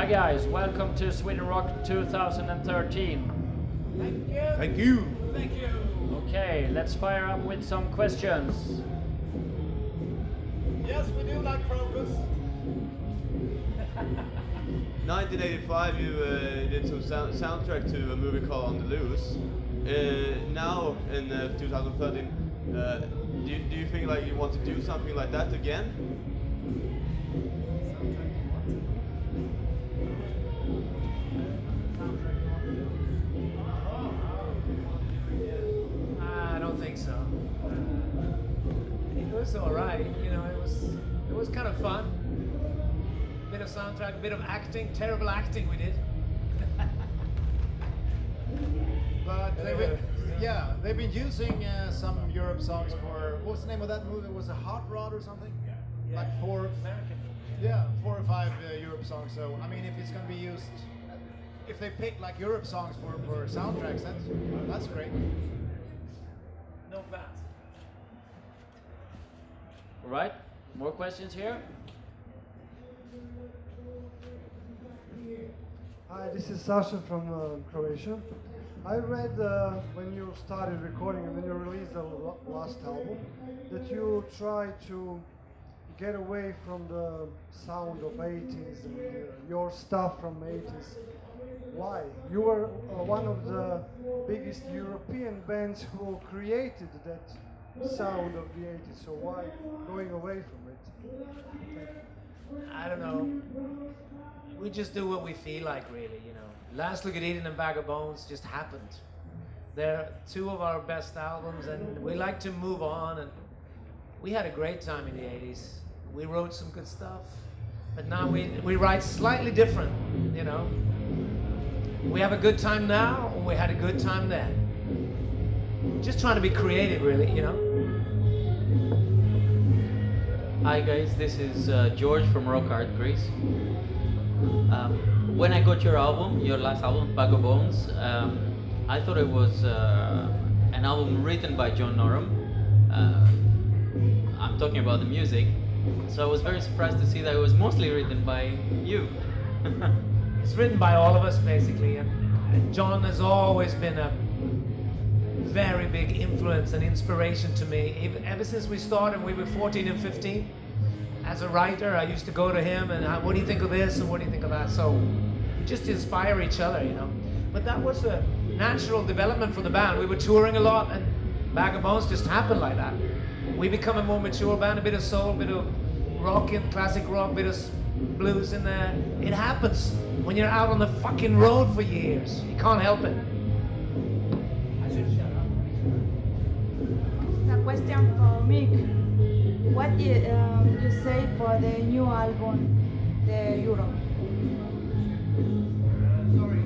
Hi guys, welcome to Sweden Rock 2013. Thank you. Thank you. Thank you. Okay, let's fire up with some questions. Yes, we do like Crocus. 1985, you did some soundtrack to a movie called On the Loose. Now in 2013, do you think like you want to do something like that again? I don't think so. It was all right. You know, it was kind of fun. Bit of soundtrack, a bit of acting. Terrible acting we did. But they've been using some Europe songs for, what's the name of that movie? Was it Hot Rod or something? Yeah. Like four or five Europe songs. So I mean, if it's going to be used, if they pick like Europe songs for soundtracks, that's great. No fast. All right, more questions here? Hi, this is Sasha from Croatia. I read when you started recording and when you released the last album that you try to get away from the sound of 80s and your stuff from 80s. Why? You were one of the biggest European bands who created that sound of the 80s, so why going away from it? Thank you. I don't know. We just do what we feel like, really, you know. Last Look at Eden and Bag of Bones just happened. They're two of our best albums, and we like to move on, and we had a great time in the 80s. We wrote some good stuff, but now we write slightly different, you know. We have a good time now, or we had a good time then. Just trying to be creative, really, you know. Hi guys, this is George from Rock Art Greece. When I got your album, your last album, Bag of Bones, I thought it was an album written by John Norum. I'm talking about the music, so I was very surprised to see that it was mostly written by you. It's written by all of us, basically, and John has always been a very big influence and inspiration to me. Ever since we started, we were 14 and 15. As a writer, I used to go to him and what do you think of this and what do you think of that? So just inspire each other, you know. But that was a natural development for the band. We were touring a lot, and Bag of Bones just happened like that. We become a more mature band, a bit of soul, a bit of rock and classic rock, a bit of blues in there. It happens when you're out on the fucking road for years. You can't help it. I should shut up. A question for Mick. What you say for the new album, the Europe? Sorry.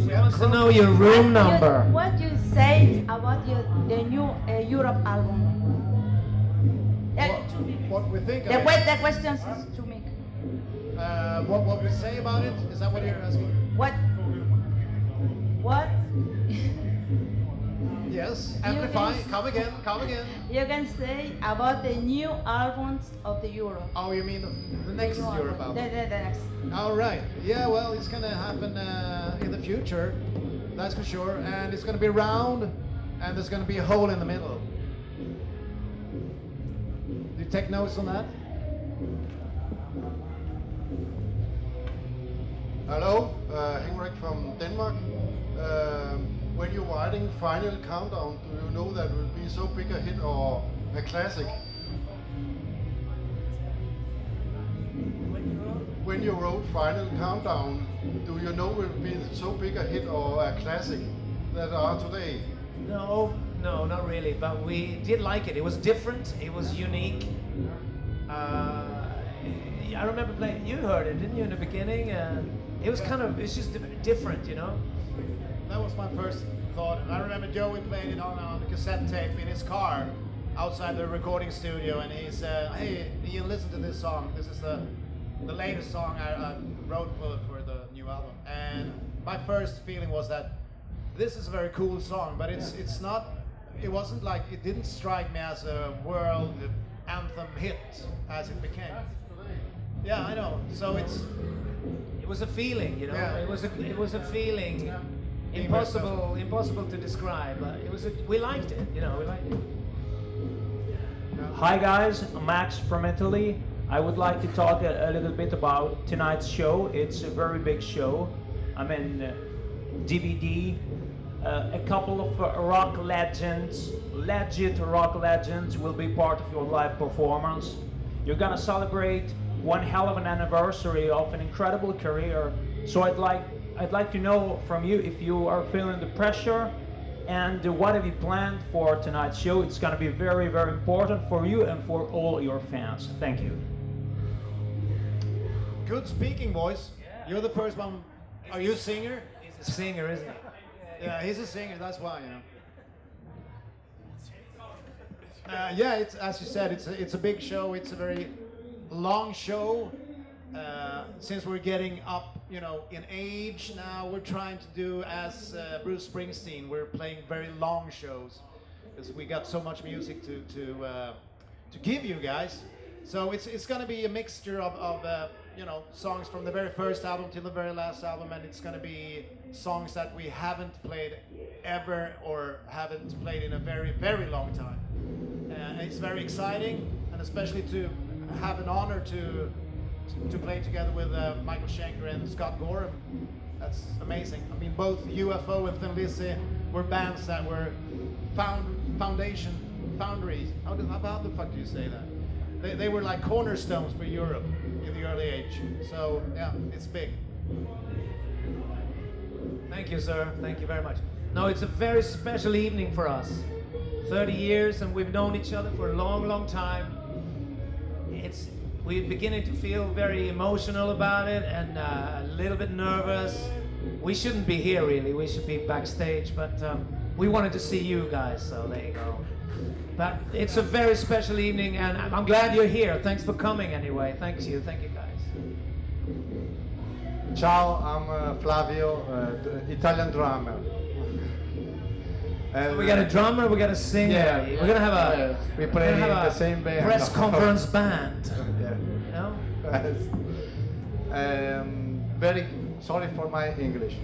She wants to know your room number. What you say about the new Europe album? What we think of The it. question is to Mick. What we say about it? Is that what you're asking? What? Yes. You Amplify. can- Come again. You can say about the new albums of the Europe. Oh, you mean the next New Europe album. album? The next. All right. Yeah, well, it's going to happen in the future. That's for sure. And it's going to be round, and there's going to be a hole in the middle. Do you take notes on that? Hello, Henrik from Denmark. When you're writing Final Countdown, do you know that will be so big a hit or a classic? When you wrote Final Countdown, do you know will be so big a hit or a classic that are today? No, not really. But we did like it. It was different. It was unique. I remember playing. You heard it, didn't you, in the beginning? It was it's just different, you know. That was my first thought. And I remember Joey played it on a cassette tape in his car outside the recording studio, and he said, "Hey, Ian, listen to this song. This is the latest song I wrote for the new album." And my first feeling was that this is a very cool song, but it's not. It wasn't like, it didn't strike me as a world anthem hit as it became. Yeah, I know. So it was a feeling, you know. Yeah. It was a feeling. Being very Impossible to describe. We liked it, you know. We liked it. Hi guys, I'm Max from Italy. I would like to talk a little bit about tonight's show. It's a very big show. I mean, DVD, a couple of rock legends, legit rock legends will be part of your live performance. You're gonna celebrate one hell of an anniversary of an incredible career. So I'd like to know from you if you are feeling the pressure and what have you planned for tonight's show. It's gonna be very, very important for you and for all your fans. Thank you. good speaking voice. You're the first one. Are you a singer? He's a singer, isn't he? Yeah, he's a singer. That's why, you know. Yeah, it's as you said, it's a big show. It's a very long show. Since we're getting up, you know, in age now, we're trying to do as Bruce Springsteen. We're playing very long shows because we got so much music to give you guys. So it's going to be a mixture of you know, songs from the very first album till the very last album, and it's going to be songs that we haven't played ever or haven't played in a very, very long time. It's very exciting, and especially to have an honor to play together with Michael Schenker and Scott Gorham. That's amazing. I mean, both UFO and Thin Lizzy were bands that were foundaries. How the fuck do you say that? They were like cornerstones for Europe in the early age. So yeah, it's big. Thank you, sir. Thank you very much. No, it's a very special evening for us. 30 years, and we've known each other for a long, long time. We're beginning to feel very emotional about it and a little bit nervous. We shouldn't be here, really. We should be backstage, but we wanted to see you guys, so there you go. But it's a very special evening, and I'm glad you're here. Thanks for coming anyway. Thank you guys. Ciao, I'm Flavio, Italian drummer. And, We got a drummer, we got a singer. Yeah, We're gonna have a we play in the same band. press conference band. Yeah. You know? Yes. Very sorry for my English.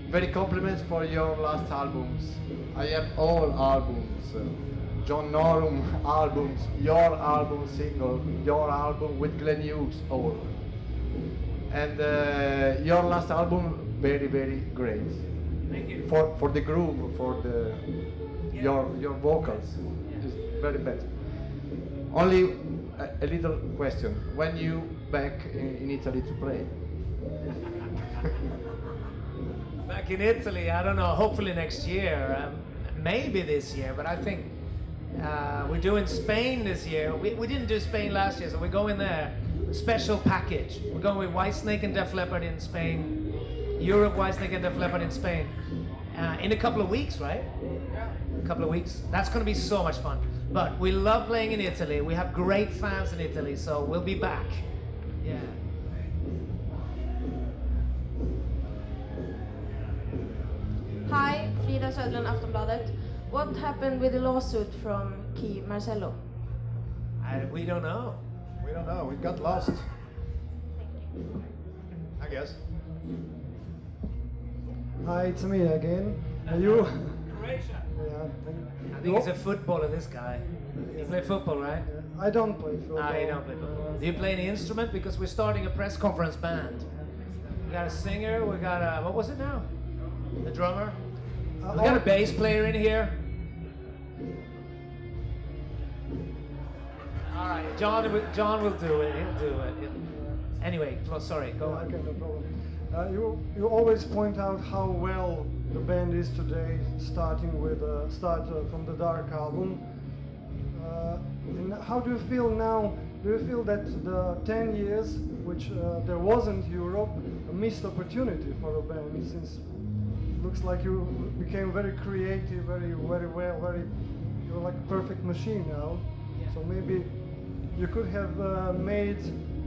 Very compliments for your last albums. I have all albums. John Norum albums, your album single, your album with Glenn Hughes, all. And your last album, very, very great. Thank you. For the groove, for the your vocals, is very bad. Only a little question: when you back in Italy to play? Back in Italy, I don't know. Hopefully next year, maybe this year. But I think we're doing Spain this year. We didn't do Spain last year, so we're going there. Special package. We're going with Whitesnake and Def Leppard in Spain. Europe, Whitesnake and Def Leppard in Spain. In a couple of weeks, right? Yeah. A couple of weeks. That's going to be so much fun. But we love playing in Italy. We have great fans in Italy, so we'll be back. Yeah. Hi, Frida Söderlund, Aftonbladet. What happened with the lawsuit from Key Marcello? We don't know. We don't know. We got lost. I guess. Hi, it's me again. Are you? Croatia. Yeah. I think he's a footballer, this guy. You play football, right? I don't play football. No, you don't play football. Do you play any instrument? Because we're starting a press conference band. We got a singer, we got a, what was it now? A drummer? We got a bass player in here. All right, John will do it. He'll do it. Anyway, sorry, go on. Okay, no problem. You always point out how well the band is today, starting with from the Dark album. And how do you feel now? Do you feel that the 10 years, which there wasn't Europe, a missed opportunity for the band, since it looks like you became very creative, very well, you're like a perfect machine now. So maybe you could have made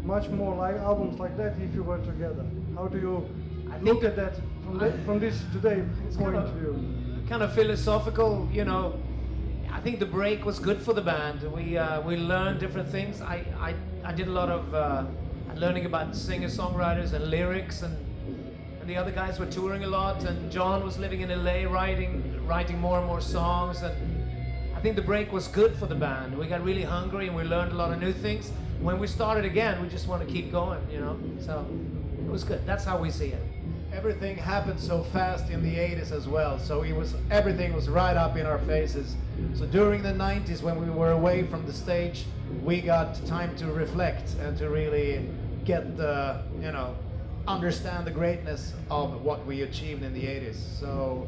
much more albums like that if you were together. How do you look at that from this today point of view? Kind of philosophical, you know. I think the break was good for the band. We learned different things. I did a lot of and learning about singer-songwriters and lyrics, and the other guys were touring a lot, and John was living in LA writing more and more songs, and I think the break was good for the band. We got really hungry and we learned a lot of new things. When we started again, we just want to keep going, you know, so it was good. That's how we see it. Everything happened so fast in the 80s as well, so everything was right up in our faces. So during the 90s, when we were away from the stage, we got time to reflect and to really get the, you know, understand the greatness of what we achieved in the 80s. So,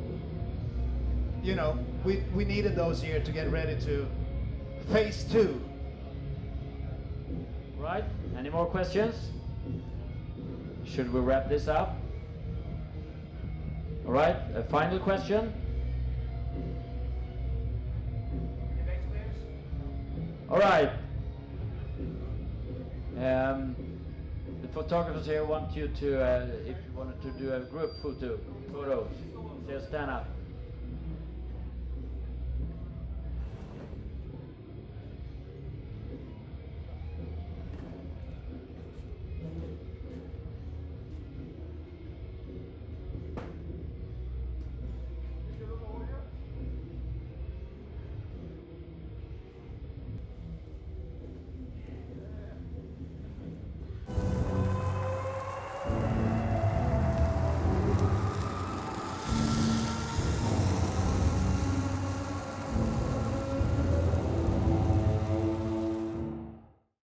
you know, we needed those years to get ready to phase 2. Right, any more questions? Should we wrap this up? All right, a final question. All right. The photographers here want you to, if you wanted to do a group photo, just stand up.